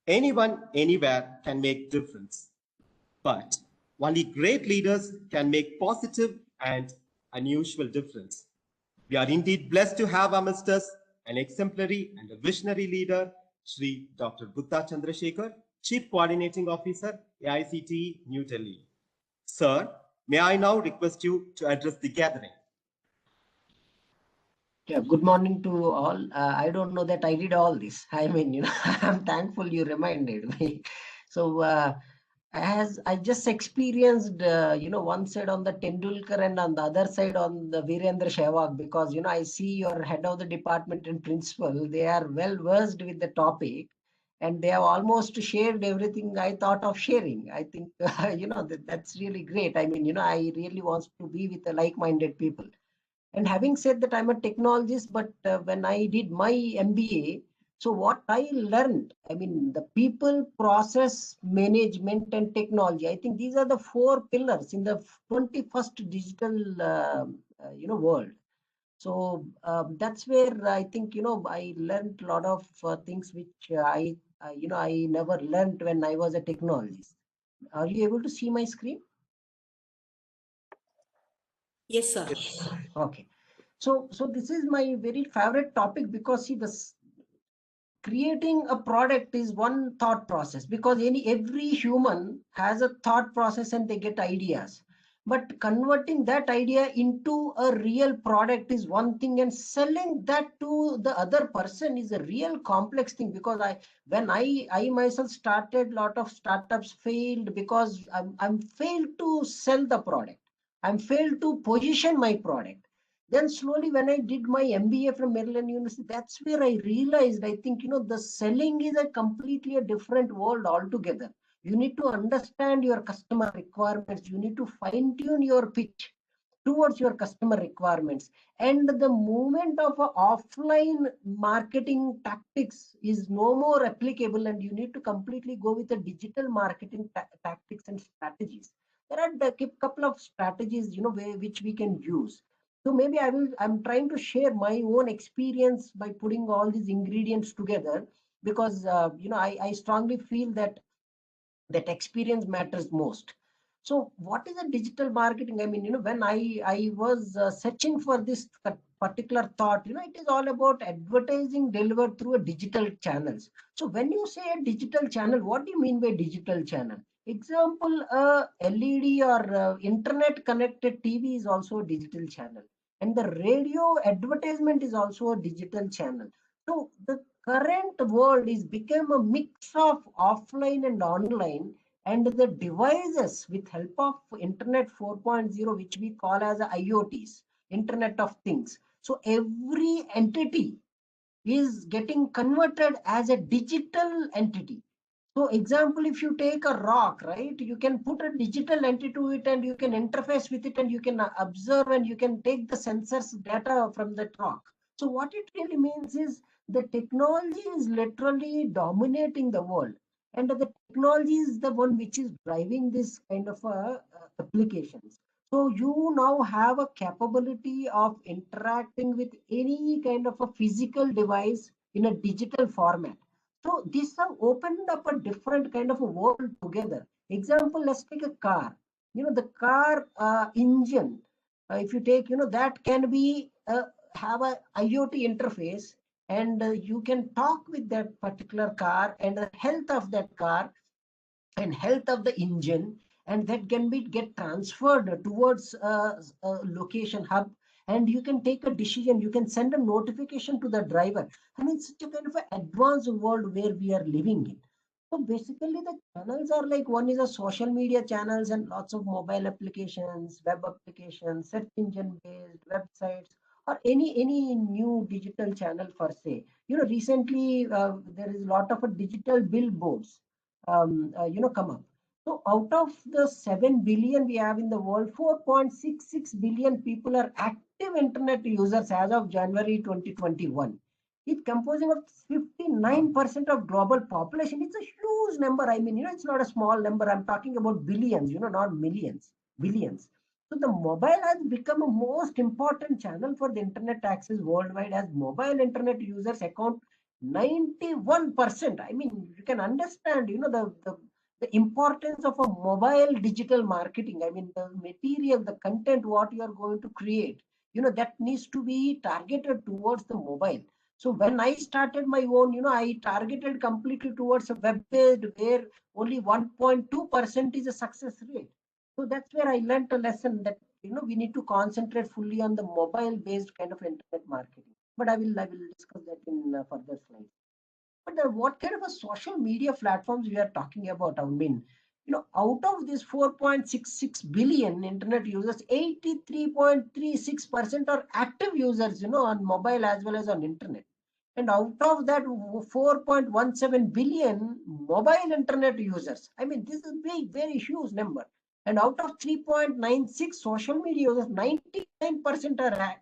Anyone, anywhere can make difference, but only great leaders can make positive and unusual difference. We are indeed blessed to have amongst us an exemplary and a visionary leader, Shri Dr. Buddha Chandrasekhar, Chief Coordinating Officer, AICTE, New Delhi. Sir, may I now request you to address the gathering? Yeah, good morning to all. I don't know that I did all this. I mean, I'm thankful you reminded me. So, as I just experienced, one side on the Tendulkar and on the other side on the Virendra Sehwag, because, I see your head of the department and principal, they are well versed with the topic and they have almost shared everything I thought of sharing. I think, that's really great. I mean, I really want to be with the like-minded people. And having said that, I'm a technologist, but when I did my MBA, so what I learned, I mean, the people, process, management, and technology. I think these are the four pillars in the 21st digital, world. So that's where I think I learned a lot of things which I never learned when I was a technologist. Are you able to see my screen? Yes, sir. Okay. So this is my very favorite topic because see, this creating a product is one thought process, because every human has a thought process and they get ideas, but converting that idea into a real product is one thing, and selling that to the other person is a real complex thing. Because when I myself started, lot of startups failed because I'm failed to sell the product, I'm failed to position my product. Then slowly, when I did my MBA from Maryland University, that's where I realized, I think, the selling is a completely a different world altogether. You need to understand your customer requirements. You need to fine tune your pitch towards your customer requirements. And the movement of offline marketing tactics is no more applicable, and you need to completely go with the digital marketing tactics and strategies. There are a couple of strategies, which we can use. So maybe I'm trying to share my own experience by putting all these ingredients together, because I strongly feel that experience matters most. So what is a digital marketing? I mean, when I was searching for this particular thought, it is all about advertising delivered through a digital channels. So when you say a digital channel, what do you mean by digital channel? Example, LED or internet connected TV is also a digital channel, and the radio advertisement is also a digital channel. So the current world is become a mix of offline and online, and the devices with help of internet 4.0, which we call as IoTs, internet of things. So every entity is getting converted as a digital entity. So example, if you take a rock, right, you can put a digital entity to it and you can interface with it and you can observe and you can take the sensors data from that rock. So what it really means is the technology is literally dominating the world, and the technology is the one which is driving this kind of applications. So you now have a capability of interacting with any kind of a physical device in a digital format. So this have opened up a different kind of a world together. Example, let's take a car. The car engine, if you take, that can be have a IoT interface, and you can talk with that particular car and the health of that car and health of the engine, and that can be get transferred towards a location hub, and you can take a decision, you can send a notification to the driver. I mean, such a kind of an advanced world where we are living in. So basically the channels are like, one is a social media channels and lots of mobile applications, web applications, search engine based websites, or any new digital channel per se. Recently there is a lot of digital billboards come up. So out of the 7 billion we have in the world, 4.66 billion people are active internet users as of January 2021. It's composing of 59% of global population. It's a huge number. I mean, it's not a small number. I'm talking about billions, not millions, billions. So the mobile has become a most important channel for the internet access worldwide, as mobile internet users account 91%. I mean, you can understand, the importance of a mobile digital marketing. I mean, the material, the content, what you are going to create, that needs to be targeted towards the mobile. So when I started my own, I targeted completely towards a web-based where only 1.2% is a success rate. So that's where I learned a lesson that, we need to concentrate fully on the mobile-based kind of internet marketing. But I will discuss that in further slides. But what kind of a social media platforms we are talking about? I mean, out of this 4.66 billion internet users, 83.36% are active users, on mobile as well as on internet. And out of that 4.17 billion mobile internet users, I mean, this is a very, very huge number. And out of 3.96 social media users, 99% are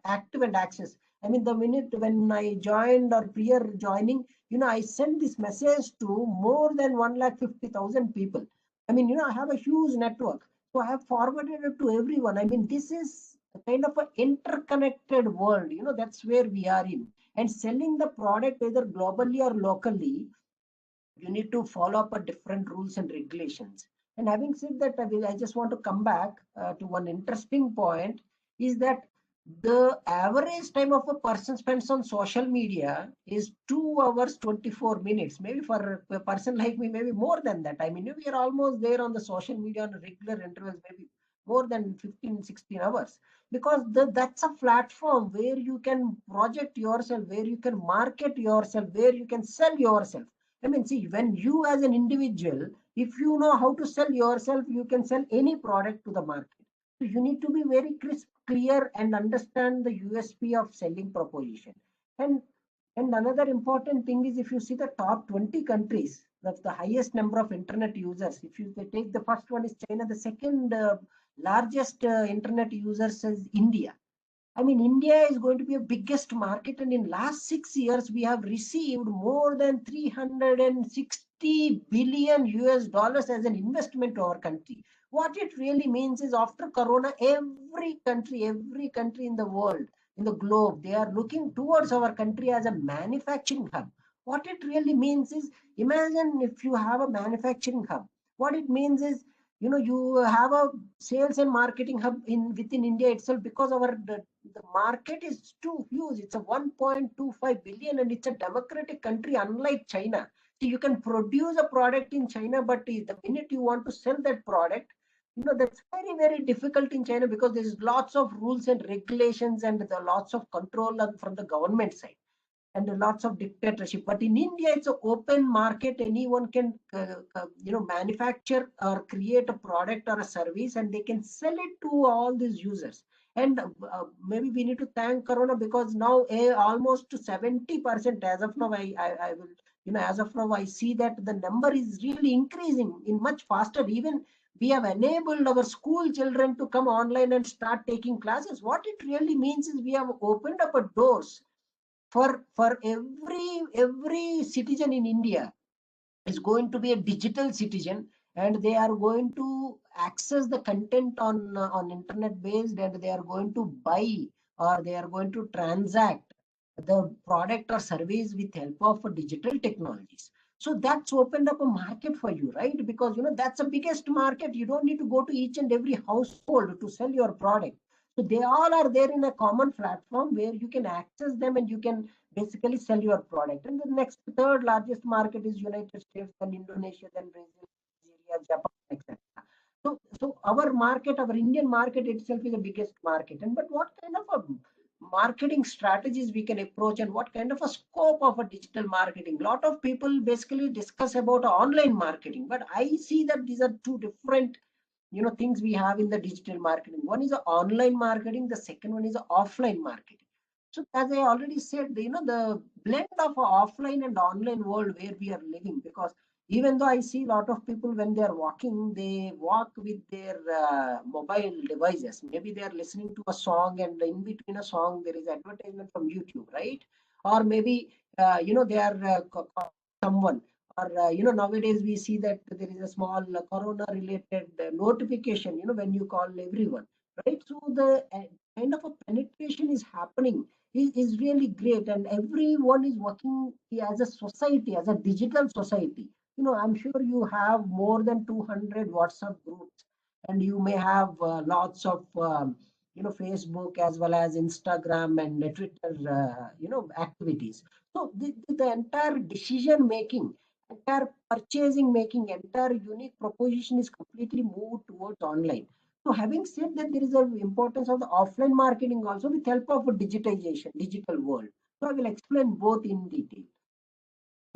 active and access. I mean, the minute when I joined or prior joining, I sent this message to more than 150,000 people. I mean, I have a huge network. So I have forwarded it to everyone. I mean, this is a kind of an interconnected world. That's where we are in. And selling the product either globally or locally, you need to follow up a different rules and regulations. And having said that, I just want to come back to one interesting point is that the average time of a person spends on social media is 2 hours 24 minutes. Maybe for a person like me, maybe more than that. I mean, we are almost there on the social media on a regular intervals, maybe more than 15, 16 hours. Because that's a platform where you can project yourself, where you can market yourself, where you can sell yourself. I mean, see, when you as an individual, if you know how to sell yourself, you can sell any product to the market. So you need to be very crisp, clear, and understand the USP of selling proposition. And and another important thing is if you see the top 20 countries, that's the highest number of internet users. If you take the first one is China, the second largest internet users is India. I mean, India is going to be a biggest market, and in last 6 years, we have received more than 360 billion US dollars as an investment to our country. What it really means is after Corona, every country in the world, in the globe, they are looking towards our country as a manufacturing hub. What it really means is, imagine if you have a manufacturing hub. What it means is, you have a sales and marketing hub within India itself, because the market is too huge. It's a 1.25 billion and it's a democratic country, unlike China. So you can produce a product in China, but the minute you want to sell that product, that's very, very difficult in China because there's lots of rules and regulations and there are lots of control from the government side and lots of dictatorship. But in India, it's an open market. Anyone can, manufacture or create a product or a service, and they can sell it to all these users. And maybe we need to thank Corona, because now almost 70% as of now, I will, as of now, I see that the number is really increasing in much faster. Even we have enabled our school children to come online and start taking classes. What it really means is we have opened up a doors for every citizen in India is going to be a digital citizen, and they are going to access the content on internet based, and they are going to buy or they are going to transact the product or service with help of digital technologies. So that's opened up a market for you, right? Because that's the biggest market. You don't need to go to each and every household to sell your product. So they all are there in a common platform where you can access them and you can basically sell your product. And the next third largest market is United States, then Indonesia, then Brazil, Nigeria, Japan, etc. So our market, our Indian market itself is the biggest market. And but what kind of a marketing strategies we can approach, and what kind of a scope of a digital marketing? A lot of people basically discuss about online marketing, but I see that these are two different things we have in the digital marketing. One is the online marketing, the second one is the offline marketing. So as I already said, the blend of a offline and online world where we are living, because even though I see a lot of people when they are walking, they walk with their mobile devices. Maybe they are listening to a song, and in between a song there is advertisement from YouTube, right? Or maybe they are someone, or nowadays we see that there is a small corona related notification when you call everyone, right? So the kind of a penetration is happening is really great, and everyone is working as a society, as a digital society. I'm sure you have more than 200 WhatsApp groups, and you may have lots of Facebook as well as Instagram and Twitter activities. So the entire decision making, entire purchasing making, entire unique proposition is completely moved towards online. So having said that, there is an importance of the offline marketing also with help of digitization, digital world. So I will explain both in detail.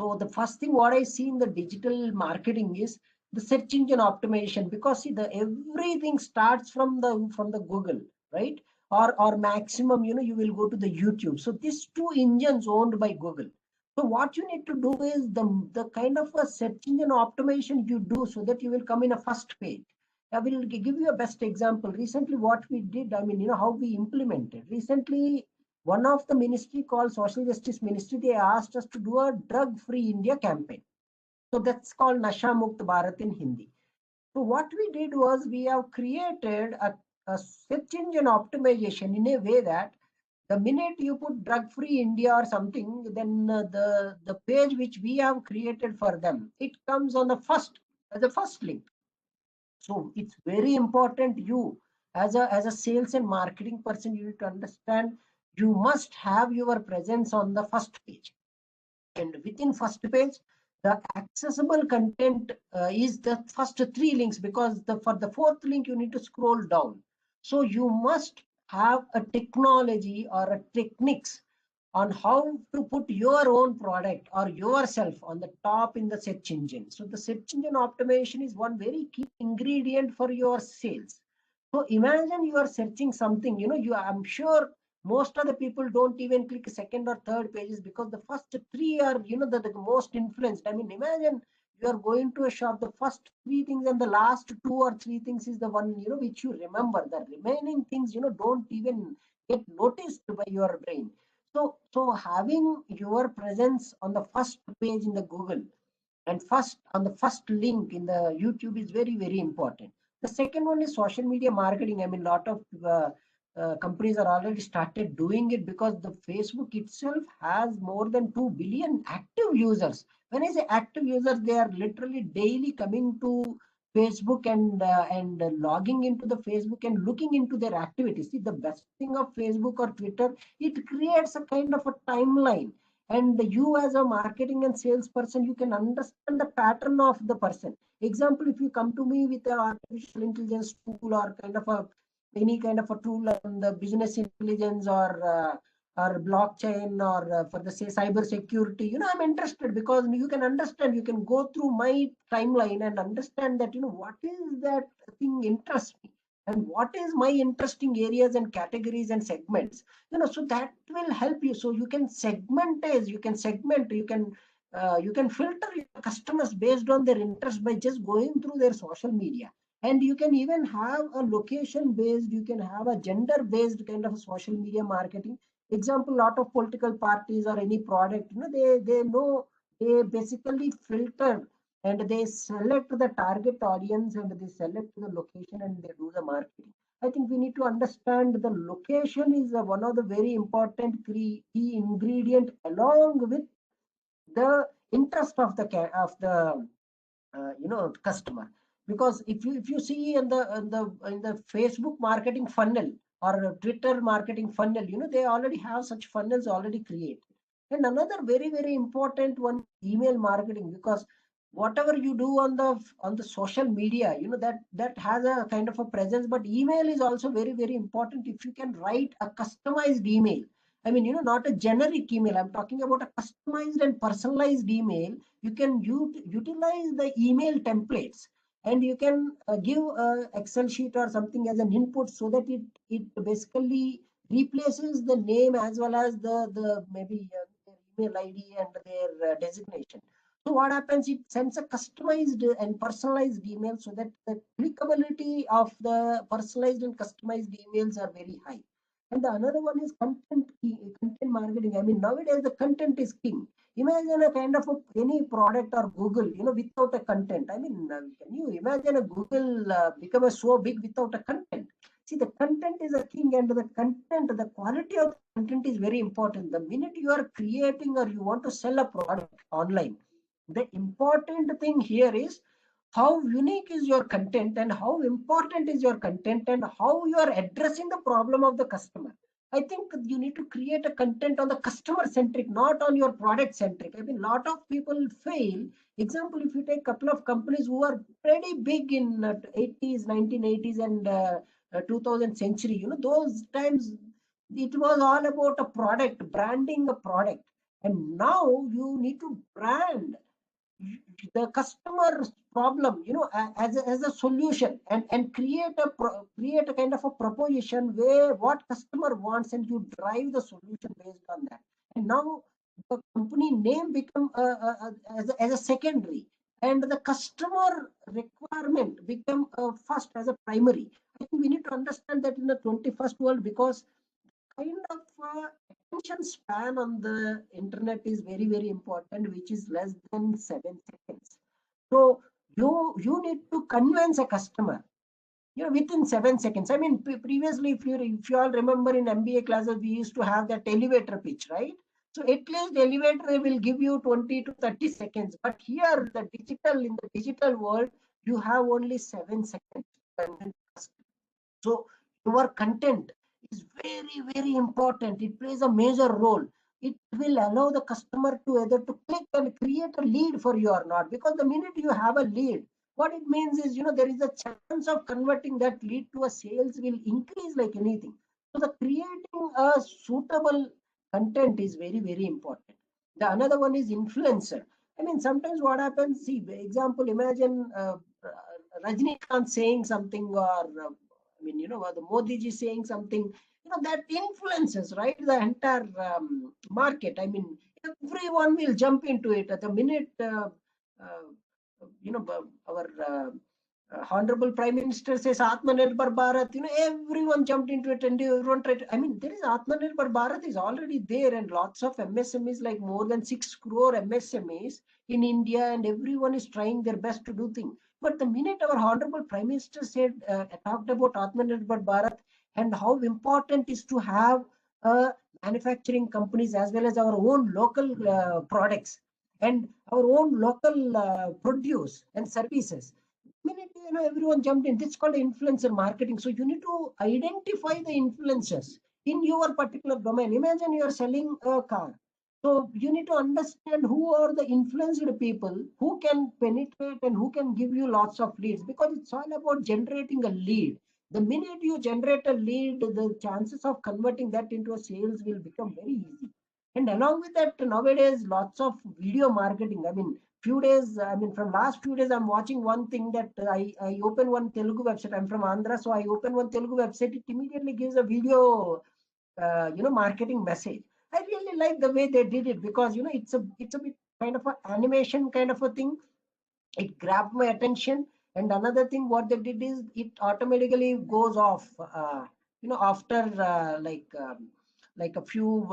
So the first thing what I see in the digital marketing is the search engine optimization, because see, the everything starts from the Google, right? Or maximum, you will go to the YouTube. So these two engines owned by Google. So what you need to do is the kind of a search engine optimization you do so that you will come in a first page. I will give you a best example. Recently, what we did, I mean, how we implemented. Recently, one of the ministry called Social Justice Ministry, they asked us to do a drug-free India campaign. So that's called Nasha Mukt Bharat in Hindi. So what we did was we have created a search engine optimization in a way that the minute you put drug-free India or something, then the page which we have created for them, it comes on the first link. So it's very important, you as a sales and marketing person, you need to understand you must have your presence on the first page. And within first page, the accessible content is the first three links, because for the fourth link you need to scroll down. So you must have a technology or a techniques on how to put your own product or yourself on the top in the search engine. So the search engine optimization is one very key ingredient for your sales. So imagine you are searching something, I'm sure most of the people don't even click second or third pages, because the first three are, the most influenced. I mean, imagine you are going to a shop, the first three things and the last two or three things is the one, which you remember. The remaining things, don't even get noticed by your brain. So having your presence on the first page in the Google and first on the first link in the YouTube is very, very important. The second one is social media marketing. I mean, a lot of companies are already started doing it, because the Facebook itself has more than 2 billion active users. When I say active users, they are literally daily coming to Facebook and logging into the Facebook and looking into their activities. See, the best thing of Facebook or Twitter, it creates a kind of a timeline, and you as a marketing and salesperson, you can understand the pattern of the person. Example, if you come to me with an artificial intelligence tool or kind of a any kind of a tool on the business intelligence or blockchain or for the say cyber security, I'm interested, because you can understand, you can go through my timeline and understand that what is that thing interests me, and what is my interesting areas and categories and segments, so that will help you. So you can you can filter your customers based on their interest by just going through their social media. And you can even have a location based, you can have a gender based kind of social media marketing. Example, lot of political parties or any product, they know, they basically filter and they select the target audience and they select the location and they do the marketing. I think we need to understand the location is one of the very important key ingredient, along with the interest of the customer. Because if you see in the Facebook marketing funnel or Twitter marketing funnel, they already have such funnels already created. And another very, very important one, email marketing, because whatever you do on the social media, that has a kind of a presence, but email is also very, very important. If you can write a customized email, I mean, not a generic email, I'm talking about a customized and personalized email. You can utilize the email templates, and you can give a Excel sheet or something as an input, so that it basically replaces the name as well as the maybe their email ID and their designation. So what happens, it sends a customized and personalized email, so that the clickability of the personalized and customized emails are very high. And the another one is content marketing. I mean, nowadays the content is king. Imagine a kind of any product or Google, without a content. I mean, can you imagine a Google become so big without a content? See, the content is a king, and the content, the quality of the content is very important. The minute you are creating or you want to sell a product online, the important thing here is how unique is your content and how important is your content and how you are addressing the problem of the customer. I think you need to create a content on the customer centric, not on your product centric. I mean, a lot of people fail. Example, if you take a couple of companies who are pretty big in 80s, 1980s and 2000 century, those times it was all about a product, branding a product. And now you need to brand the customer's problem, as a solution, and create a kind of a proposition where what customer wants, and you drive the solution based on that. And now the company name become as a secondary, and the customer requirement become first as a primary. I think we need to understand that in the 21st world, because kind of attention span on the internet is very, very important, which is less than 7 seconds. So you need to convince a customer, within 7 seconds. I mean, previously, if you all remember in MBA classes, we used to have that elevator pitch, right? So at least elevator will give you 20 to 30 seconds. But here, in the digital world, you have only 7 seconds. So your content is very, very important. It plays a major role. It will allow the customer to either to click and create a lead for you or not. Because the minute you have a lead, what it means is, there is a chance of converting that lead to a sales will increase like anything. So the creating a suitable content is very, very important. The another one is influencer. I mean, sometimes what happens, see, example, imagine Rajnikant saying something, or the Modi ji saying something, that influences, right, the entire market. I mean, everyone will jump into it at the minute. Our Honorable Prime Minister says Atmanirbhar Bharat, everyone jumped into it, and everyone tried to, I mean, there is Atmanirbhar Bharat is already there, and lots of MSMEs, like more than 6 crore MSMEs in India, and everyone is trying their best to do things. But the minute our Honorable Prime Minister said, talked about Atmanirbhar Bharat and how important is to have manufacturing companies as well as our own local products and our own local produce and services. Minute, everyone jumped in. This is called influencer marketing. So you need to identify the influencers in your particular domain. Imagine you are selling a car. So you need to understand who are the influenced people who can penetrate and who can give you lots of leads, because it's all about generating a lead. The minute you generate a lead, the chances of converting that into a sales will become very easy. And along with that, nowadays, lots of video marketing. I mean, from last few days, I'm watching one thing that I open one Telugu website. I'm from Andhra, so I open one Telugu website. It immediately gives a video, marketing message. I really like the way they did it, because it's a bit kind of an animation kind of a thing. It grabbed my attention. And another thing what they did is it automatically goes off, after like a few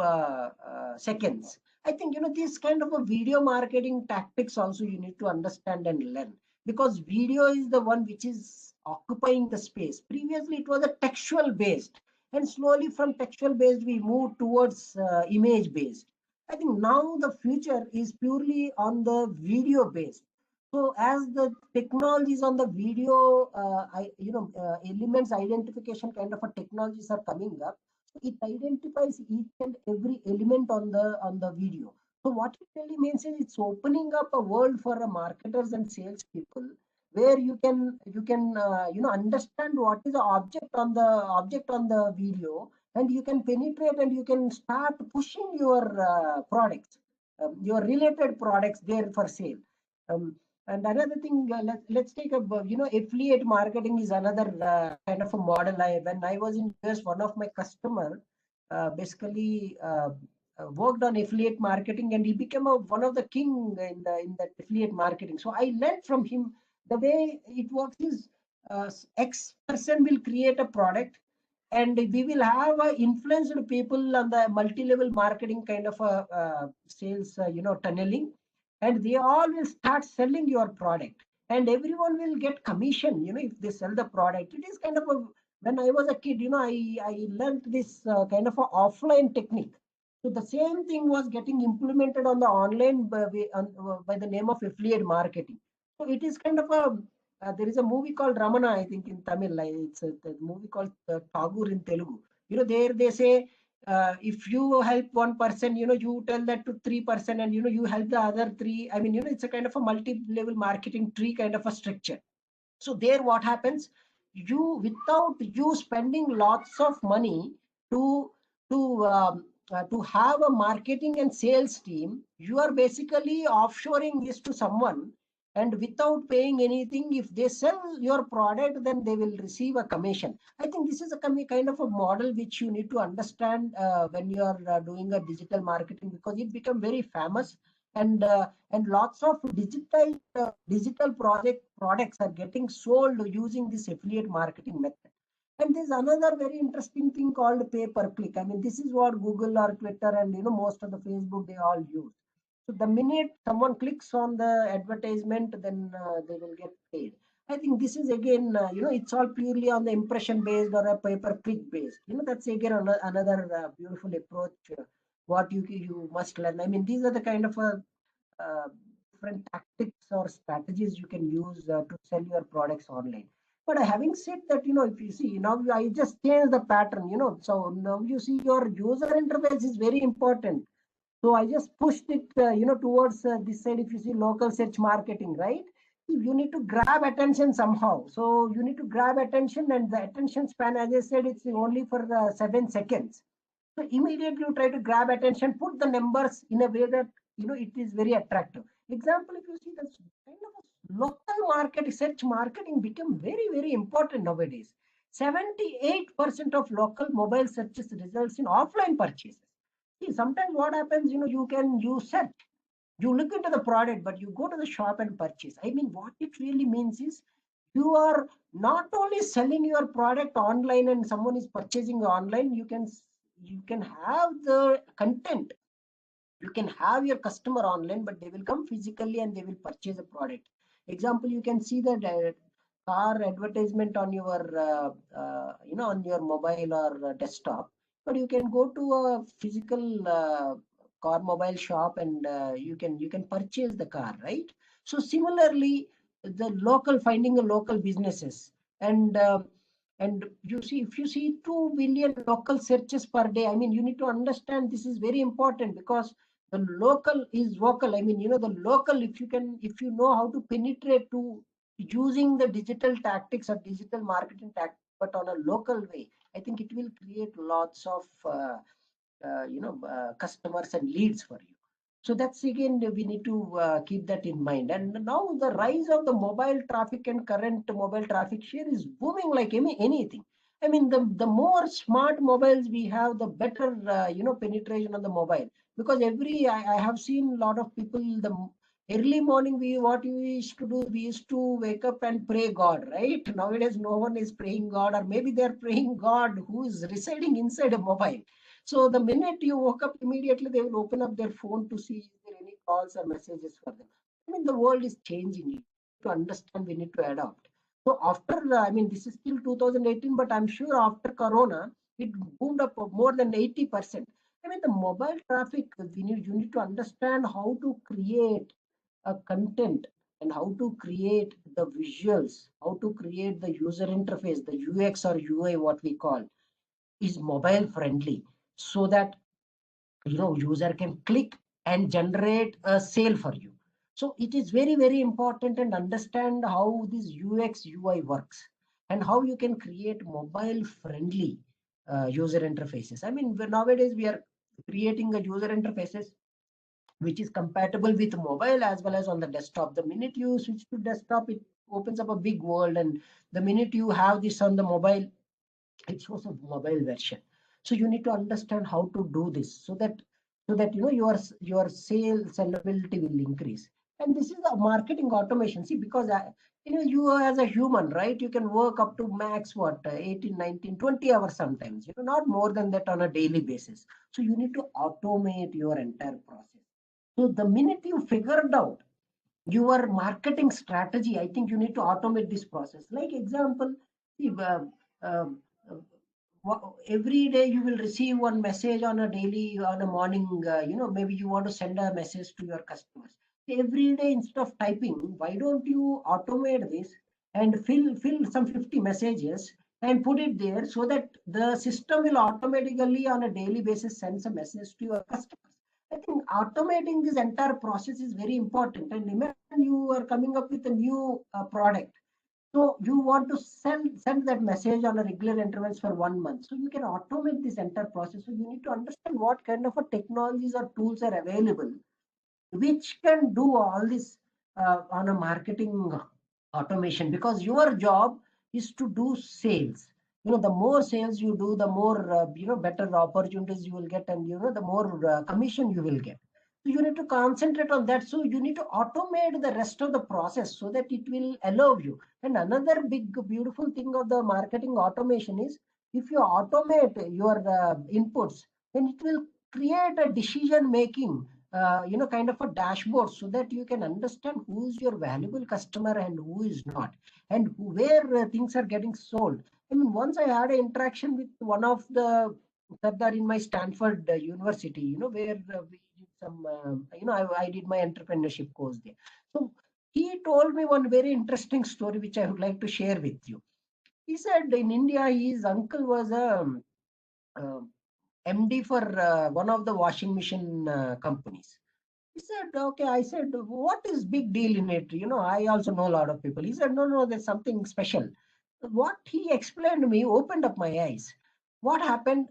seconds. I think this kind of a video marketing tactics also you need to understand and learn, because video is the one which is occupying the space. Previously it was a textual based, and slowly from textual based we move towards image based. I think now the future is purely on the video based. So as the technologies on the video, elements identification kind of a technologies are coming up, so it identifies each and every element on the video. So what it really means is it's opening up a world for marketers and salespeople, where you can understand what is the object on the video, and you can penetrate and you can start pushing your products, your related products there for sale. And another thing, let's take a, affiliate marketing is another kind of a model. When I was in US, one of my customer basically worked on affiliate marketing, and he became one of the king in that affiliate marketing. So I learned from him the way it works is X person will create a product, and we will have influenced people on the multi-level marketing kind of a sales, tunneling, and they all will start selling your product, and everyone will get commission, if they sell the product. It is kind of a when I was a kid, I learned this kind of a offline technique. So the same thing was getting implemented on the online by the name of affiliate marketing. So it is kind of a there is a movie called Ramana, I think in Tamil. It's a movie called Tagore in Telugu. There they say if you help one person, you tell that to 3%, and you help the other three. I mean, it's a kind of a multi-level marketing tree kind of a structure. So there what happens, without you spending lots of money to to have a marketing and sales team, you are basically offshoring this to someone, and without paying anything, if they sell your product, then they will receive a commission. I think this is a kind of a model which you need to understand when you are doing a digital marketing, because it become very famous, and lots of digital products are getting sold using this affiliate marketing method. And there's another very interesting thing called pay per click. I mean, this is what Google or Twitter and most of the Facebook they all use. So the minute someone clicks on the advertisement, then they will get paid. I think this is again, it's all purely on the impression based or a pay per click based. That's again another beautiful approach. What you must learn. I mean, these are the kind of uh, different tactics or strategies you can use to sell your products online. But having said that, if you see now, I just changed the pattern. So now you see your user interface is very important. So I just pushed it, towards this side. If you see local search marketing, right? You need to grab attention somehow. So you need to grab attention, and the attention span, as I said, it's only for 7 seconds. So immediately you try to grab attention, put the numbers in a way that it is very attractive. Example, if you see the kind of local market search marketing become very, very important nowadays. 78% of local mobile searches results in offline purchases. See, sometimes what happens, you search, you look into the product, but you go to the shop and purchase. I mean, what it really means is you are not only selling your product online and someone is purchasing online, you can have the content, you can have your customer online, but they will come physically and they will purchase a product. Example, you can see the car advertisement on your on your mobile or desktop, but you can go to a physical car mobile shop, and you can purchase the car, right? So similarly, the local finding the local businesses, and you see, if you see 2 billion local searches per day, I mean, you need to understand this is very important, because the local is vocal. I mean, the local, if you know how to penetrate to using the digital tactics or digital marketing tactics, but on a local way, I think it will create lots of customers and leads for you. So that's again, we need to keep that in mind. And now the rise of the mobile traffic and current mobile traffic share is booming like anything. I mean, the more smart mobiles we have, the better penetration on the mobile. Because I have seen a lot of people, the early morning, what we used to do, we used to wake up and pray God, right? Nowadays no one is praying God, or maybe they're praying God who is residing inside a mobile. So the minute you woke up, immediately they will open up their phone to see if there are any calls or messages for them. I mean, the world is changing. To understand, we need to adopt. So after, I mean, this is still 2018, but I'm sure after Corona, it boomed up more than 80%. I mean, the mobile traffic, you need to understand how to create a content, and how to create the visuals, how to create the user interface, the UX or UI, what we call, is mobile friendly, so that user can click and generate a sale for you. So it is very, very important, and understand how this UX UI works, and how you can create mobile friendly user interfaces. I mean, nowadays we are creating a user interfaces which is compatible with mobile as well as on the desktop. The minute you switch to desktop, it opens up a big world, and the minute you have this on the mobile, it shows a mobile version. So you need to understand how to do this, so that your sales sellability will increase. And this is a marketing automation. See, because you as a human, right, you can work up to max 18, 19, 20 hours sometimes, not more than that on a daily basis. So you need to automate your entire process. So the minute you figured out your marketing strategy, I think you need to automate this process. Like example, see, every day you will receive one message on a daily, on a morning, maybe you want to send a message to your customers. Every day, instead of typing, why don't you automate this and fill some 50 messages and put it there, so that the system will automatically on a daily basis sends a message to your customers. I think automating this entire process is very important. And imagine you are coming up with a new product, so you want to send that message on a regular intervals for 1 month. So you can automate this entire process. So you need to understand what kind of a technologies or tools are available, which can do all this on a marketing automation. Because your job is to do sales. The more sales you do, the more better opportunities you will get, and the more commission you will get. So you need to concentrate on that. So you need to automate the rest of the process so that it will allow you. And another big beautiful thing of the marketing automation is, if you automate your inputs, then it will create a decision making, kind of a dashboard, so that you can understand who is your valuable customer and who is not, and where things are getting sold. I mean, once I had an interaction with one of the Sardar in my Stanford University, where we did some, I did my entrepreneurship course there. So he told me one very interesting story, which I would like to share with you. He said in India, his uncle was a MD for one of the washing machine companies. He said, okay. I said, what is big deal in it? I also know a lot of people. He said, no, no, there's something special. What he explained to me opened up my eyes. What happened?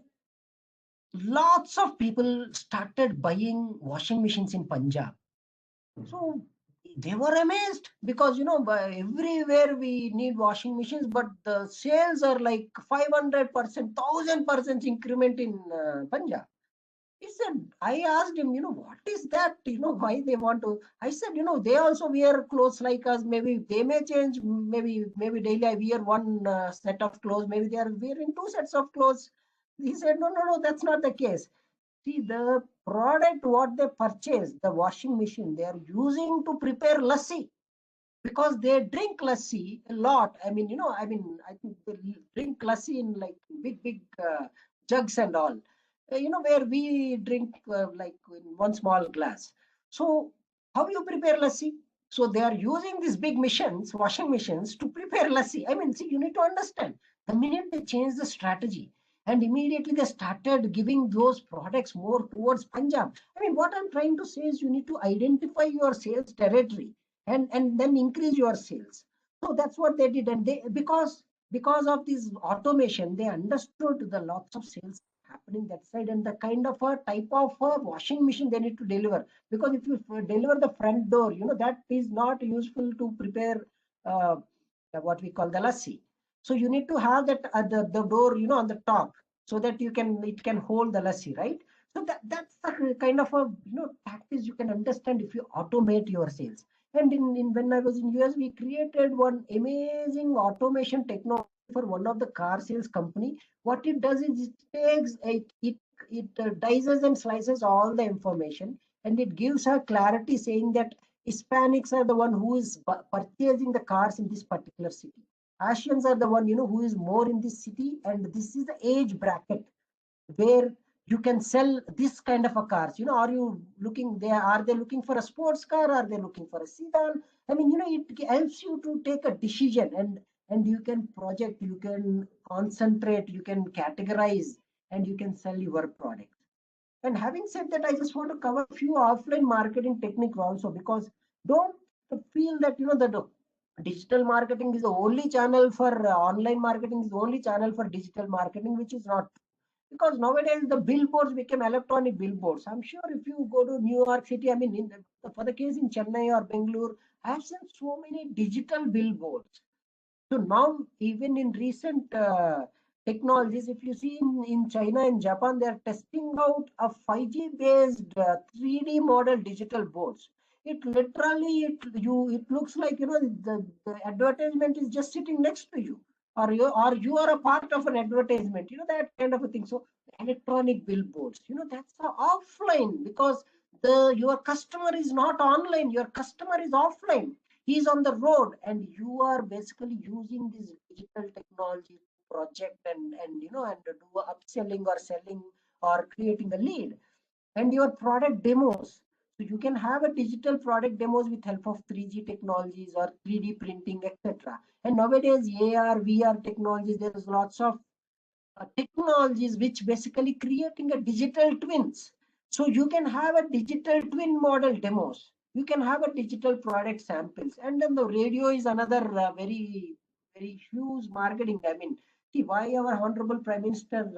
Lots of people started buying washing machines in Punjab. So they were amazed, because everywhere we need washing machines, but the sales are like 500%, 1000% increment in Punjab. He said, I asked him, what is that? Why they want to? I said, they also wear clothes like us. Maybe they may change. Maybe daily I wear one set of clothes. Maybe they are wearing two sets of clothes. He said, no, no, no, that's not the case. See, the product what they purchase, the washing machine, they are using to prepare lassi, because they drink lassi a lot. I mean, I think they drink lassi in like big jugs and all. Where we drink like in one small glass. So how you prepare lassi? So they are using these big machines, washing machines, to prepare lassi. I mean, see, you need to understand. The minute they change the strategy, and immediately they started giving those products more towards Punjab. I mean, what I'm trying to say is, you need to identify your sales territory, and then increase your sales. So that's what they did. And they, because of this automation, they understood the lots of sales happening that side, and the kind of a type of a washing machine they need to deliver. Because if you deliver the front door, that is not useful to prepare uh, what we call the lassi. So you need to have that at the door, on the top, so that it can hold the lassi, right? So that's the kind of a tactics you can understand if you automate your sales. And in when I was in US, we created one amazing automation technology for one of the car sales company. What it does is, it takes it dices and slices all the information, and it gives her clarity, saying that Hispanics are the one who is purchasing the cars in this particular city. Asians are the one who is more in this city, and this is the age bracket where you can sell this kind of a cars. Are you looking there? Are they looking for a sports car? Are they looking for a sedan? I mean, it helps you to take a decision, and you can project, you can concentrate, you can categorize, and you can sell your product. And having said that, I just want to cover a few offline marketing techniques also, because don't feel that that digital marketing is the only channel for online marketing is the only channel for digital marketing, which is not. Because nowadays the billboards became electronic billboards. I'm sure if you go to New York City, I mean, for the case in Chennai or Bangalore, I have seen so many digital billboards. So now, even in recent technologies, if you see in China and Japan, they are testing out a 5G based 3D model digital boards. It literally, it looks like the advertisement is just sitting next to you, or you are a part of an advertisement. That kind of a thing. So electronic billboards. That's offline, because your customer is not online. Your customer is offline. He's on the road, and you are basically using this digital technology project and do upselling or selling or creating a lead. And your product demos, so you can have a digital product demos with help of 3G technologies or 3D printing, etc. And nowadays AR VR technologies, there is lots of technologies which basically creating a digital twins. So you can have a digital twin model demos, you can have a digital product samples. And then the radio is another very huge marketing. I mean, see why our honorable prime minister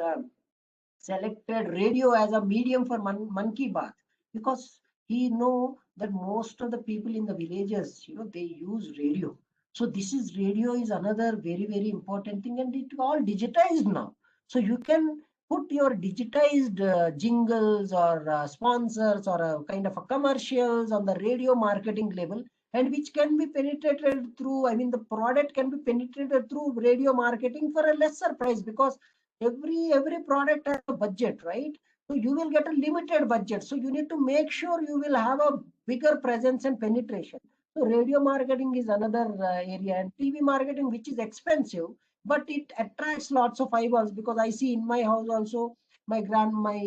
selected radio as a medium for man ki baat, because he know that most of the people in the villages, they use radio. So this is radio is another very important thing, and it all digitized now. So you can put your digitized jingles or sponsors or a kind of a commercials on the radio marketing level, and which can be penetrated through, I mean, the product can be penetrated through radio marketing for a lesser price, because every product has a budget, right? So you will get a limited budget, so you need to make sure you will have a bigger presence and penetration. So radio marketing is another area, and TV marketing, which is expensive, but it attracts lots of eyeballs, because I see in my house also, my grandmother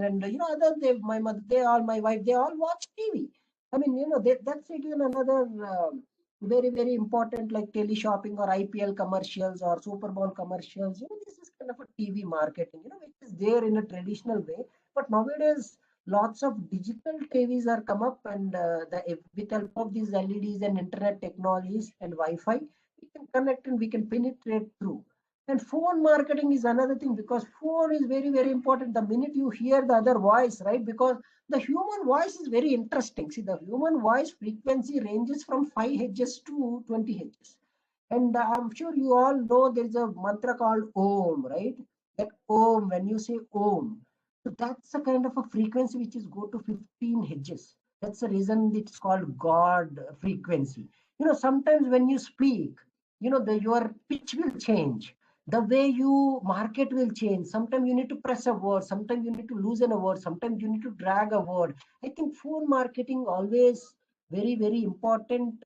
and other, my mother, they all, my wife, they all watch TV. I mean, that's again another very important, like tele shopping or IPL commercials or Super Bowl commercials. This is kind of a TV marketing, which is there in a traditional way. But nowadays, lots of digital TVs are come up, and with help of these LEDs and internet technologies and Wi-Fi, we can connect and we can penetrate through. And phone marketing is another thing, because phone is very important. The minute you hear the other voice, right? Because the human voice is very interesting. See, the human voice frequency ranges from 5 hertz to 20 hertz. And I'm sure you all know there is a mantra called Om, right? That Om, when you say Om, so that's a kind of a frequency which is go to 15 hertz. That's the reason it's called God frequency. Sometimes when you speak, your pitch will change. The way you market will change. Sometimes you need to press a word, sometimes you need to loosen a word, sometimes you need to drag a word. I think phone marketing always very important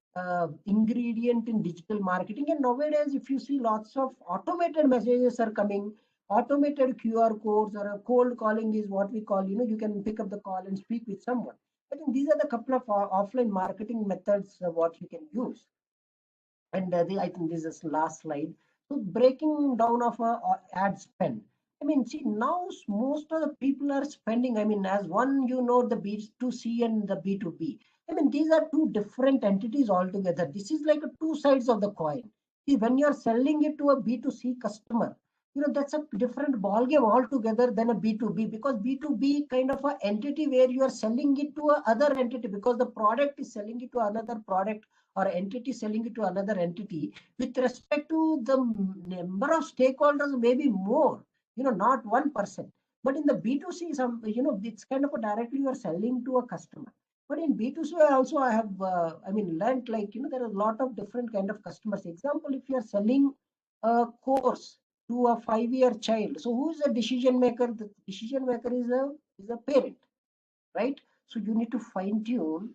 ingredient in digital marketing. And nowadays, if you see, lots of automated messages are coming, automated QR codes, or a cold calling is what we call, you can pick up the call and speak with someone. I think these are the couple of offline marketing methods what you can use. And I think this is last slide. So breaking down of a ad spend. I mean, see, now most of the people are spending, I mean, as one, the B2C and the B2B. I mean, these are two different entities altogether. This is like a two sides of the coin. See, when you're selling it to a B2C customer, that's a different ballgame altogether than a B2B, because B2B kind of a entity where you are selling it to a other entity, because the product is selling it to another product, or entity selling it to another entity. With respect to the number of stakeholders, maybe more, not one person. But in the B2C, it's kind of a directly you are selling to a customer. But in B2C also, I have, learned, like, there are a lot of different kind of customers. Example, if you are selling a course to a 5-year child, so who is the decision maker? The decision maker is a parent, right? So you need to fine tune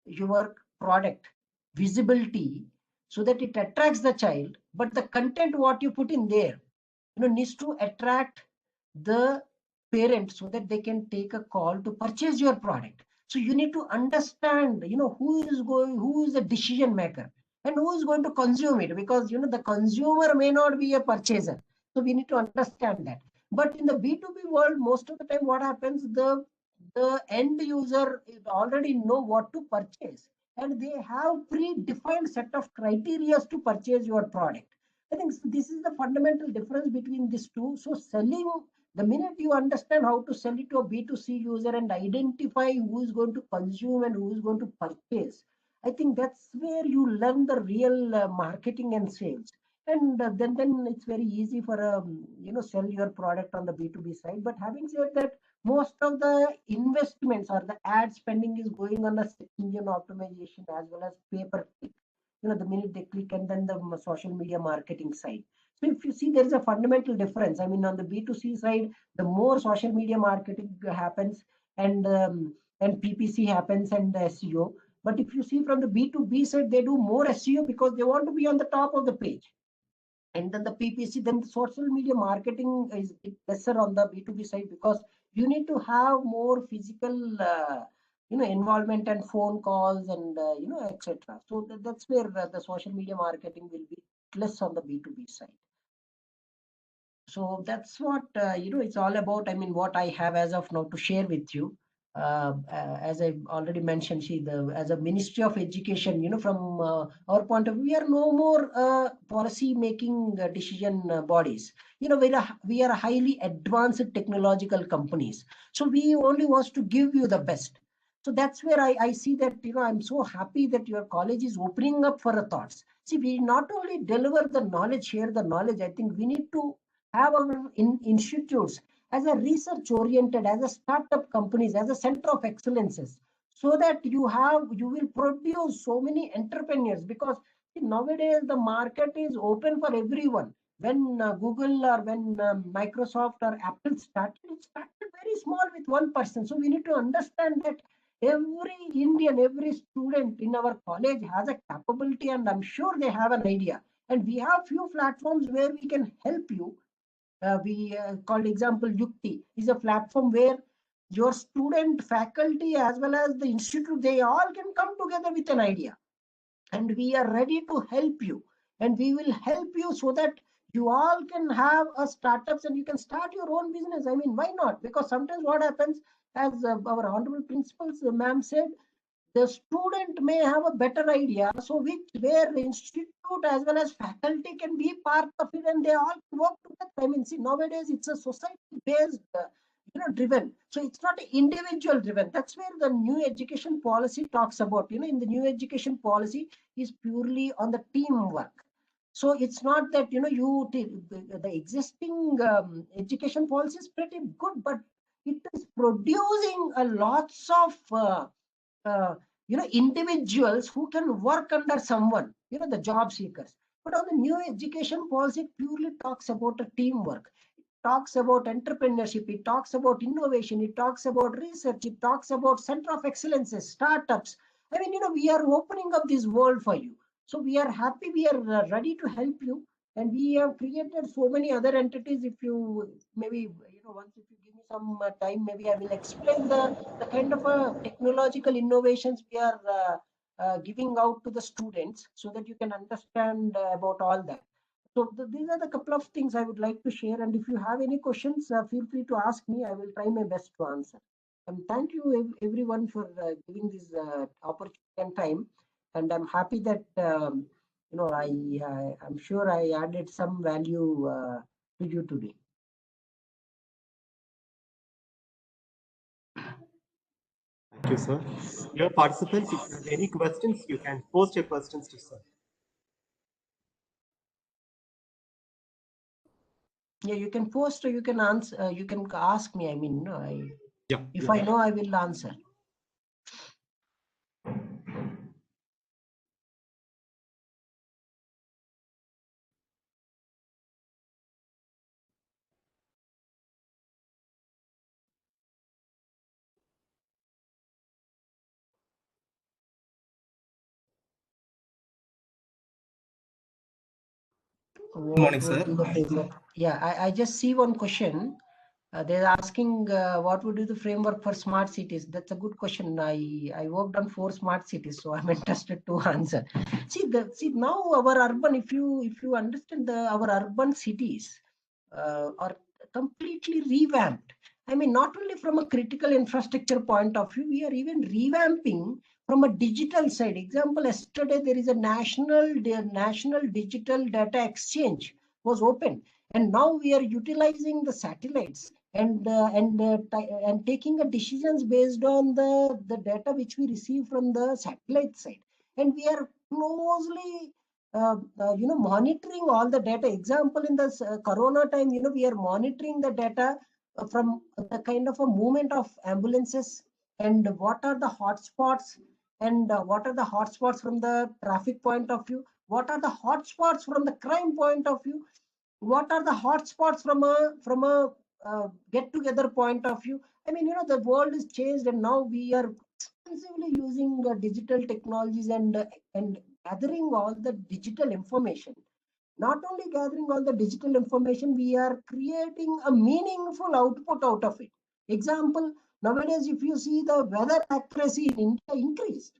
your product visibility so that it attracts the child, but the content what you put in there, needs to attract the parent so that they can take a call to purchase your product. So you need to understand, who is the decision maker and who is going to consume it, because the consumer may not be a purchaser. So we need to understand that. But in the B2B world, most of the time what happens, the end user already know what to purchase, and they have predefined set of criteria to purchase your product. I think this is the fundamental difference between these two. So selling, the minute you understand how to sell it to a B2C user and identify who is going to consume and who is going to purchase, I think that's where you learn the real marketing and sales. And then it's very easy for sell your product on the B2B side. But having said that, most of the investments or the ad spending is going on a search engine optimization as well as pay per click. The minute they click, and then the social media marketing side. So if you see, there is a fundamental difference. I mean, on the B2C side, the more social media marketing happens, and PPC happens, and SEO. But if you see from the B2B side, they do more SEO because they want to be on the top of the page. and then the PPC, then the social media marketing is lesser on the B2B side, because you need to have more physical involvement and phone calls and etc. So that's where the social media marketing will be less on the B2B side. So that's what it's all about. I mean, what I have as of now to share with you. As I already mentioned, as a Ministry of Education, from our point of view, we are no more policy making decision bodies. We are highly advanced technological companies, so we only wants to give you the best. So that's where I see that, I'm so happy that your college is opening up for thoughts. See, we not only deliver the knowledge, share the knowledge. I think we need to have our institutes as a research oriented, as a startup companies, as a center of excellences, so that you will produce so many entrepreneurs. Because nowadays the market is open for everyone. When Google or when Microsoft or Apple started, it started very small with one person. So we need to understand that every Indian, every student in our college has a capability, and I'm sure they have an idea. And we have few platforms where we can help you. We called example Yukti is a platform where your student, faculty, as well as the institute, they all can come together with an idea, and we are ready to help you, and we will help you so that you all can have a startups and you can start your own business. I mean, why not? Because sometimes what happens, as our honorable principals ma'am said, the student may have a better idea, so where the institute as well as faculty can be part of it, and they all work together. I mean, see, nowadays it's a society based driven, so it's not individual driven. That's where the new education policy talks about. In the new education policy is purely on the teamwork. So it's not that the existing education policy is pretty good, but it is producing a lots of uh, individuals who can work under someone, the job seekers. But on the new education policy, it purely talks about a teamwork. It talks about entrepreneurship. It talks about innovation. It talks about research. It talks about center of excellences, startups. I mean, we are opening up this world for you. So we are happy. We are ready to help you. And we have created so many other entities. If you maybe, once if you give me some time, maybe I will explain the kind of technological innovations we are giving out to the students, so that you can understand about all that. So these are the couple of things I would like to share. And if you have any questions, feel free to ask me. I will try my best to answer. Thank you everyone for giving this opportunity and time. And I'm happy that I'm sure I added some value to you today. Thank you, sir. Dear participants, if you have any questions, you can post your questions to sir. Yeah, you can post or you can answer. You can ask me. I mean, if I know, I will answer. Good morning, sir. Yeah, I just see one question. They're asking what would be the framework for smart cities. That's a good question. I worked on 4 smart cities, so I'm interested to answer. See now our urban, if you understand our urban cities are completely revamped. I mean, not only from a critical infrastructure point of view, we are even revamping from a digital side. Example, yesterday there is a national digital data exchange was open, and now we are utilizing the satellites and taking the decisions based on the data which we receive from the satellite side, and we are closely monitoring all the data. Example, in the corona time, we are monitoring the data from the kind of a movement of ambulances, and what are the hotspots, and what are the hotspots from the traffic point of view, what are the hotspots from the crime point of view, what are the hotspots from a get together point of view. I mean, the world is changed, and now we are extensively using digital technologies and gathering all the digital information. not only gathering all the digital information, we are creating a meaningful output out of it. Example, nowadays, if you see, the weather accuracy in India increased.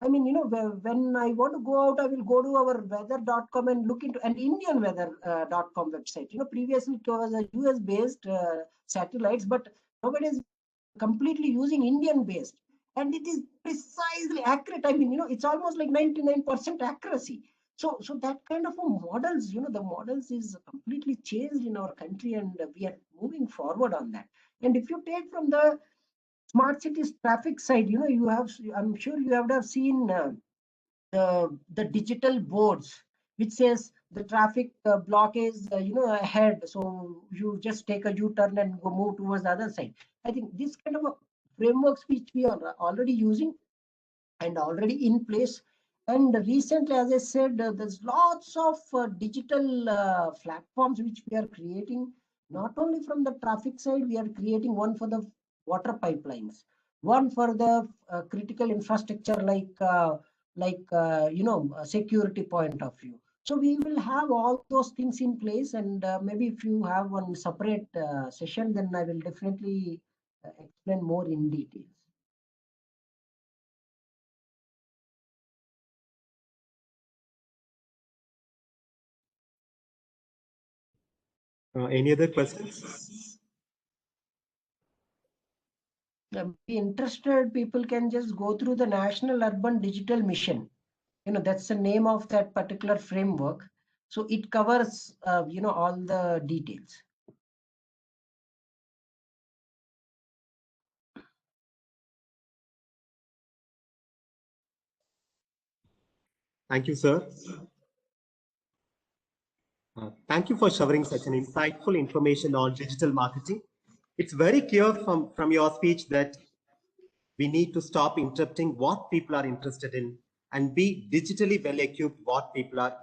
I mean, when I want to go out, I will go to our weather.com and look into an Indian weather.com website. Previously it was a US based satellites, but nowadays completely using Indian based, and it is precisely accurate. I mean, it's almost like 99% accuracy. So that kind of a models, the models is completely changed in our country, and we are moving forward on that. And if you take from the smart cities traffic side, I'm sure you have seen the digital boards which says the traffic block is ahead, so you just take a U-turn and go move towards the other side. I think this kind of a frameworks which we are already using and already in place. And recently, as I said, there's lots of digital platforms which we are creating. Not only from the traffic side, we are creating one for the water pipelines, one for the critical infrastructure security point of view. So we will have all those things in place, and maybe if you have one separate session, then I will definitely explain more in details. Any other questions? Interested people can just go through the National Urban Digital Mission. That's the name of that particular framework. So it covers, all the details. Thank you, sir. Thank you for sharing such an insightful information on digital marketing. It's very clear from your speech that we need to stop interrupting what people are interested in and be digitally well equipped what people are